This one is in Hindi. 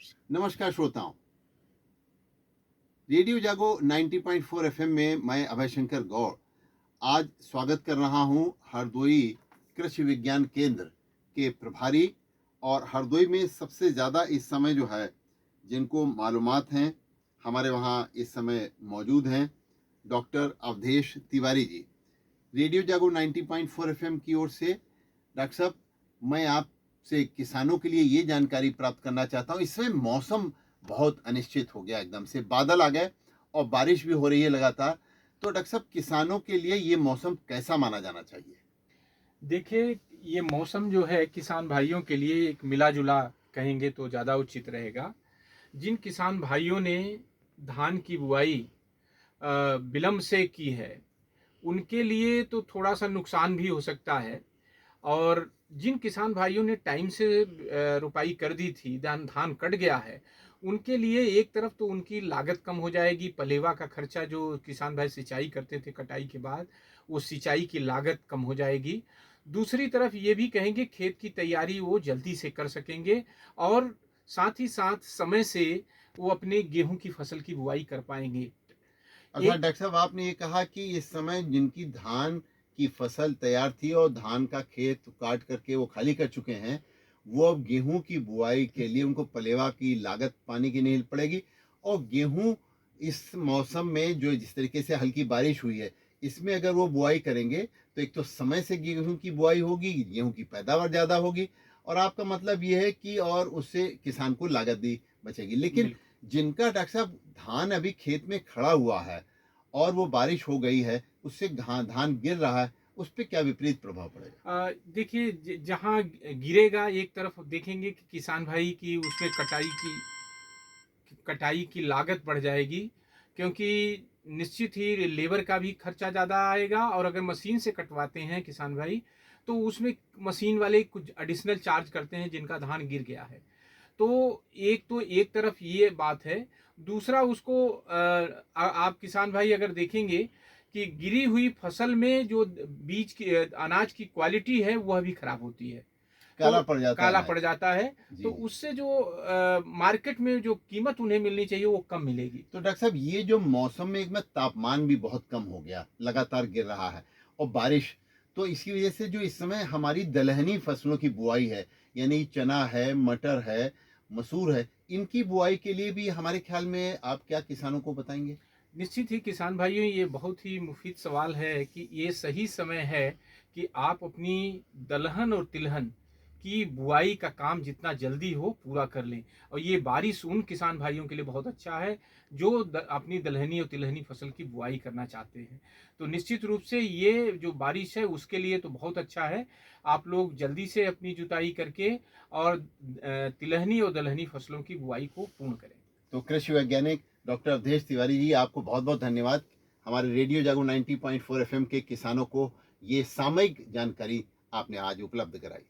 नमस्कार श्रोताओं, रेडियो जागो 90.4 एफएम में मैं अभय शंकर गौड़ आज स्वागत कर रहा हूं हरदोई कृषि विज्ञान केंद्र के प्रभारी और हरदोई में सबसे ज़्यादा इस समय जो है जिनको मालूमात हैं हमारे वहां इस समय मौजूद हैं डॉक्टर अवधेश तिवारी जी। रेडियो जागो 90.4 एफएम की ओर से डॉक्टर साहब, मैं आपसे किसानों के लिए ये जानकारी प्राप्त करना चाहता हूँ। इसमें मौसम बहुत अनिश्चित हो गया, एकदम से बादल आ गए और बारिश भी हो रही है लगातार। तो डॉक्टर साहब, किसानों के लिए ये मौसम कैसा माना जाना चाहिए? देखिए, ये मौसम जो है किसान भाइयों के लिए एक मिला-जुला कहेंगे तो ज़्यादा उचित रहेगा। जिन किसान भाइयों ने धान की बुआई विलंब से की है, उनके लिए तो थोड़ा-सा नुकसान भी हो सकता है। और जिन किसान भाइयों ने टाइम से रोपाई कर दी थी, धान धान कट गया है, उनके लिए एक तरफ तो उनकी लागत कम हो जाएगी, पलेवा का खर्चा जो किसान भाई सिंचाई करते थे कटाई के बाद, वो सिंचाई की लागत कम हो जाएगी। दूसरी तरफ ये भी कहेंगे खेत की तैयारी वो जल्दी से कर सकेंगे और साथ ही साथ समय से वो अपने गेहूँ की फसल की बुआई कर पाएँगे। अर्थात एक डॉक्टर साहब, आपने ये कहा कि इस समय जिनकी धान की फसल तैयार थी और धान का खेत काट करके वो खाली कर चुके हैं, वो अब गेहूं की बुआई के लिए उनको पलेवा की लागत पाने की नहीं पड़ेगी। और गेहूं इस मौसम में जो जिस तरीके से हल्की बारिश हुई है, इसमें अगर वो बुआई करेंगे तो एक तो समय से गेहूं की बुआई होगी, गेहूं की पैदावार ज़्यादा होगी और आपका मतलब ये है कि और उससे किसान को लागत भी बचेगी। लेकिन बिल्कुल। जिनका डॉक्टर साहब धान अभी खेत में खड़ा हुआ है और वो बारिश हो गई है, उससे धान गिर रहा है, उस पे क्या विपरीत प्रभाव पड़ेगा? देखिए जहाँ गिरेगा एक तरफ देखेंगे कि किसान भाई की उसमें कटाई की लागत बढ़ जाएगी, क्योंकि निश्चित ही लेबर का भी खर्चा ज़्यादा आएगा और अगर मशीन से कटवाते हैं किसान भाई तो उसमें मशीन वाले कुछ एडिशनल चार्ज करते हैं जिनका धान गिर गया है। तो एक तरफ ये बात है। दूसरा उसको आप किसान भाई अगर देखेंगे कि गिरी हुई फसल में जो बीज की अनाज की क्वालिटी है वह भी खराब होती है। तो काला पड़ जाता काला है। पड़ जाता है। जी, तो जी। उससे जो मार्केट में जो कीमत उन्हें मिलनी चाहिए वो कम मिलेगी। तो डॉक्टर साहब, ये जो मौसम में एक में तापमान भी बहुत कम हो गया, लगातार गिर रहा है और बारिश, तो इसकी वजह से जो इस समय हमारी दलहनी फसलों की बुआई है, यानी चना है, मटर है, मसूर है, इनकी बुआई के लिए भी हमारे ख्याल में आप क्या किसानों को बताएँगे? निश्चित ही किसान भाइयों, ये बहुत ही मुफीद सवाल है कि ये सही समय है कि आप अपनी दलहन और तिलहन की बुआई का काम जितना जल्दी हो पूरा कर लें। और ये बारिश उन किसान भाइयों के लिए बहुत अच्छा है जो अपनी दलहनी और तिलहनी फसल की बुआई करना चाहते हैं। तो निश्चित रूप से ये जो बारिश है उसके लिए तो बहुत अच्छा है। आप लोग जल्दी से अपनी जुताई करके और तिलहनी और दलहनी फसलों की बुआई को पूर्ण करें। तो कृषि वैज्ञानिक डॉक्टर अवधेश तिवारी जी, आपको बहुत बहुत धन्यवाद। हमारे रेडियो जागो 90.4 एफएम के किसानों को ये सामयिक जानकारी आपने आज उपलब्ध कराई।